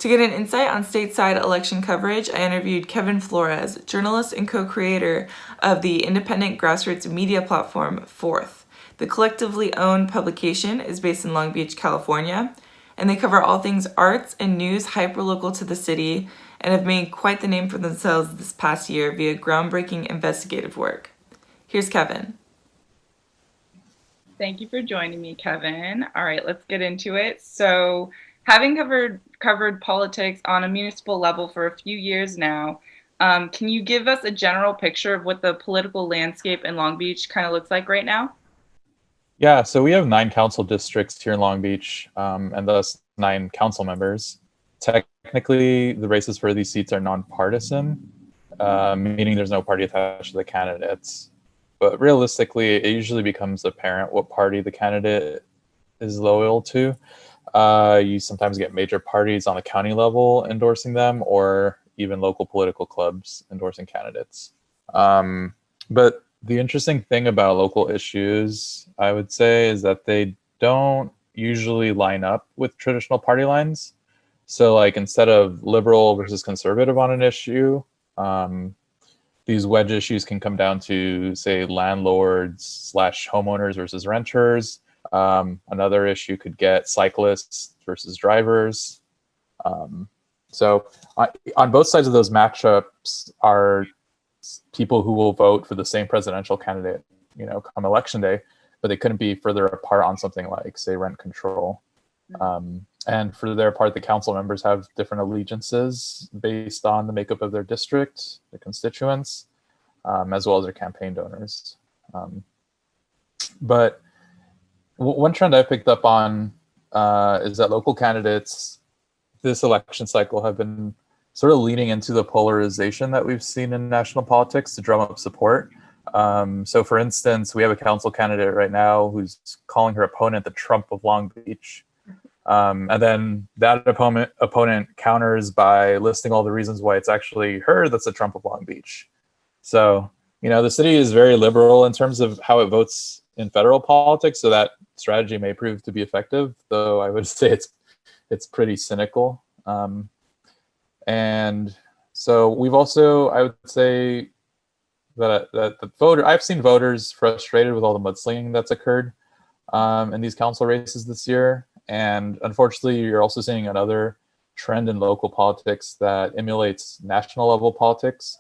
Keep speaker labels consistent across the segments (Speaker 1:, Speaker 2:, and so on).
Speaker 1: To get an insight on stateside election coverage, I interviewed Kevin Flores, journalist and co-creator of the independent grassroots media platform FORTHE. The collectively owned publication is based in Long Beach, California, and they cover all things arts and news hyperlocal to the city and have made quite the name for themselves this past year via groundbreaking investigative work. Here's Kevin.
Speaker 2: Thank you for joining me, Kevin. All right, let's get into it. So, having covered politics on a municipal level for a few years now, can you give us a general picture of what the political landscape in Long Beach kind of looks like right now?
Speaker 3: Yeah, so we have 9 council districts here in Long Beach, and thus 9 council members. Technically, the races for these seats are nonpartisan, meaning there's no party attached to the candidates. But realistically, it usually becomes apparent what party the candidate is loyal to. You sometimes get major parties on the county level endorsing them, or even local political clubs endorsing candidates. But the interesting thing about local issues, I would say, is that they don't usually line up with traditional party lines. So like instead of liberal versus conservative on an issue, these wedge issues can come down to, say, landlords / homeowners versus renters. Another issue could get cyclists versus drivers. So on both sides of those matchups are people who will vote for the same presidential candidate, come election day, but they couldn't be further apart on something like, say, rent control. And for their part, the council members have different allegiances based on the makeup of their district, their constituents, as well as their campaign donors. But one trend I picked up on is that local candidates this election cycle have been sort of leaning into the polarization that we've seen in national politics to drum up support. So for instance, we have a council candidate right now who's calling her opponent the Trump of Long Beach. And then that opponent counters by listing all the reasons why it's actually her that's the Trump of Long Beach. So, the city is very liberal in terms of how it votes in federal politics, so that strategy may prove to be effective, though I would say it's pretty cynical. And so we've also, I would say that I've seen voters frustrated with all the mudslinging that's occurred in these council races this year. And unfortunately, you're also seeing another trend in local politics that emulates national level politics,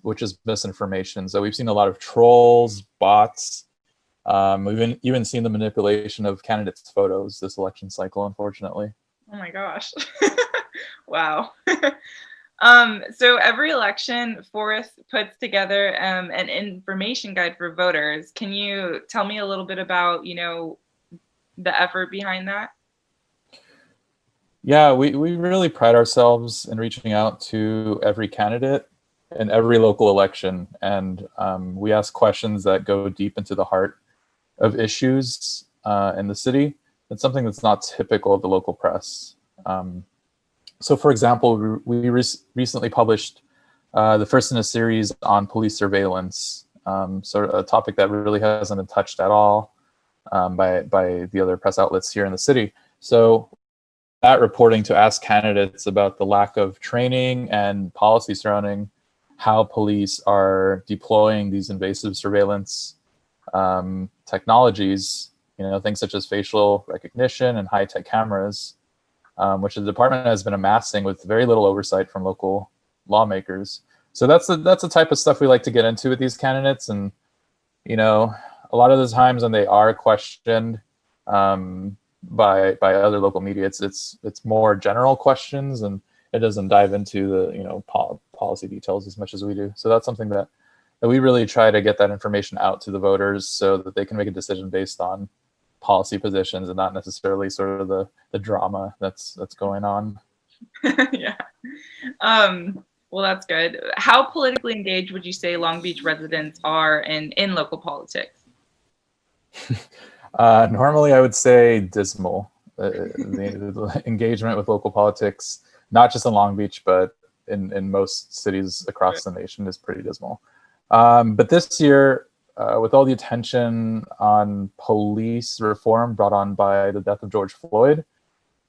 Speaker 3: which is misinformation. So we've seen a lot of trolls, bots. We've even seen the manipulation of candidates' photos this election cycle, unfortunately.
Speaker 2: Oh my gosh. Wow. So every election, FORTHE puts together an information guide for voters. Can you tell me a little bit about, the effort behind that?
Speaker 3: Yeah, we really pride ourselves in reaching out to every candidate in every local election. And we ask questions that go deep into the heart of issues in the city. It's something that's not typical of the local press. So for example, we recently published the first in a series on police surveillance, so a topic that really hasn't been touched at all by the other press outlets here in the city. So that reporting to ask candidates about the lack of training and policy surrounding how police are deploying these invasive surveillance technologies, things such as facial recognition and high-tech cameras, which the department has been amassing with very little oversight from local lawmakers. So that's the type of stuff we like to get into with these candidates. And, a lot of the times when they are questioned by other local media, it's more general questions, and it doesn't dive into the policy details as much as we do. So that's something that we really try to get that information out to the voters so that they can make a decision based on policy positions and not necessarily sort of the drama that's going on.
Speaker 2: Yeah. Well, that's good. How politically engaged would you say Long Beach residents are in local politics?
Speaker 3: Normally, I would say dismal. The engagement with local politics, not just in Long Beach, but in most cities across the nation, is pretty dismal. But this year, with all the attention on police reform brought on by the death of George Floyd,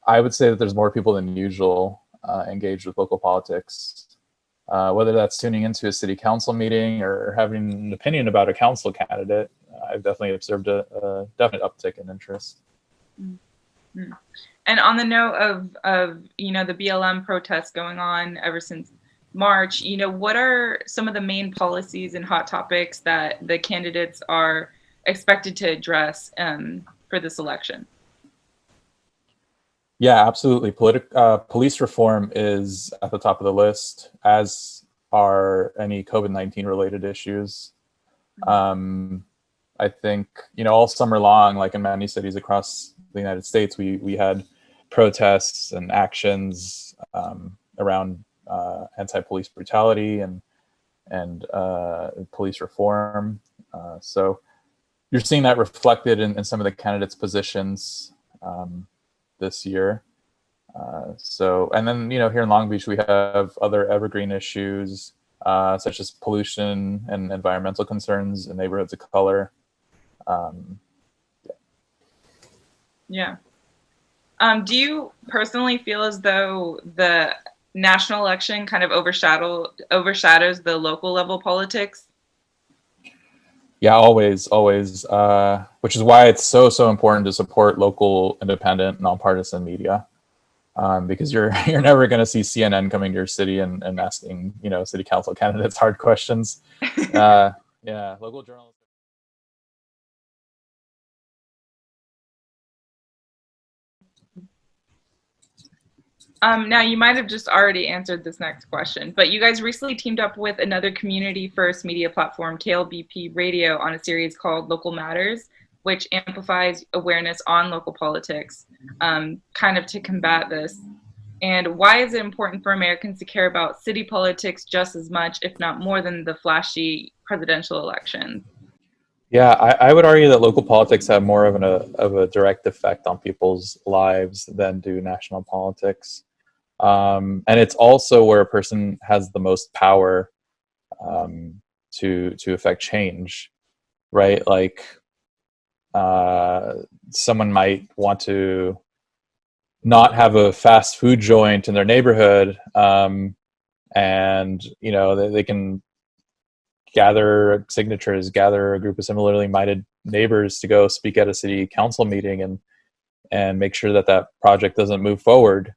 Speaker 3: I would say that there's more people than usual engaged with local politics, whether that's tuning into a city council meeting or having an opinion about a council candidate. I've definitely observed a definite uptick in interest.
Speaker 2: Mm-hmm. And on the note of the BLM protests going on ever since March, what are some of the main policies and hot topics that the candidates are expected to address for this election?
Speaker 3: Yeah, absolutely. Police reform is at the top of the list, as are any COVID-19 related issues. I think, all summer long, like in many cities across the United States, we had protests and actions around anti-police brutality and police reform. So you're seeing that reflected in some of the candidates' positions this year. And then, here in Long Beach, we have other evergreen issues such as pollution and environmental concerns in neighborhoods of color.
Speaker 2: Yeah. Do you personally feel as though the national election kind of overshadows the local level politics?
Speaker 3: Yeah, always, which is why it's so important to support local, independent, nonpartisan media, because you're never going to see CNN coming to your city and asking city council candidates hard questions. Yeah, local journalists.
Speaker 2: Now, you might have just already answered this next question, but you guys recently teamed up with another community-first media platform, KLBP Radio, on a series called Local Matters, which amplifies awareness on local politics, kind of to combat this. And why is it important for Americans to care about city politics just as much, if not more, than the flashy presidential elections?
Speaker 3: Yeah, I would argue that local politics have more of a direct effect on people's lives than do national politics. And it's also where a person has the most power to affect change, right? Like someone might want to not have a fast food joint in their neighborhood, and they can gather signatures, gather a group of similarly minded neighbors to go speak at a city council meeting and make sure that project doesn't move forward.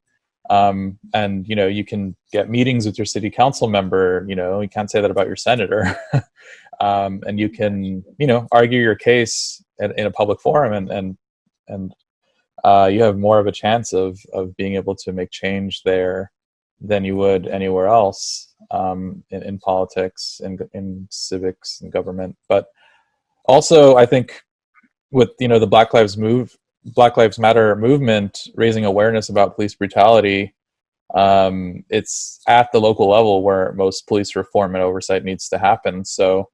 Speaker 3: And you can get meetings with your city council member. You can't say that about your senator. And you can argue your case in a public forum, and you have more of a chance of being able to make change there than you would anywhere else, in politics and in civics and government. But also, I think with the Black Lives Matter movement raising awareness about police brutality, it's at the local level where most police reform and oversight needs to happen. So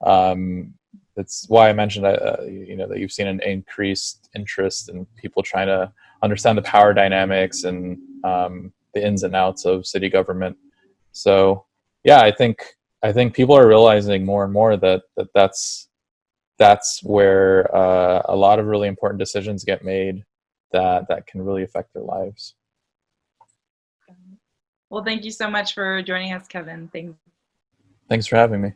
Speaker 3: that's why I mentioned that you've seen an increased interest in people trying to understand the power dynamics and the ins and outs of city government. So yeah, I think people are realizing more and more that's where a lot of really important decisions get made that can really affect their lives.
Speaker 2: Well, thank you so much for joining us, Kevin.
Speaker 3: Thanks for having me.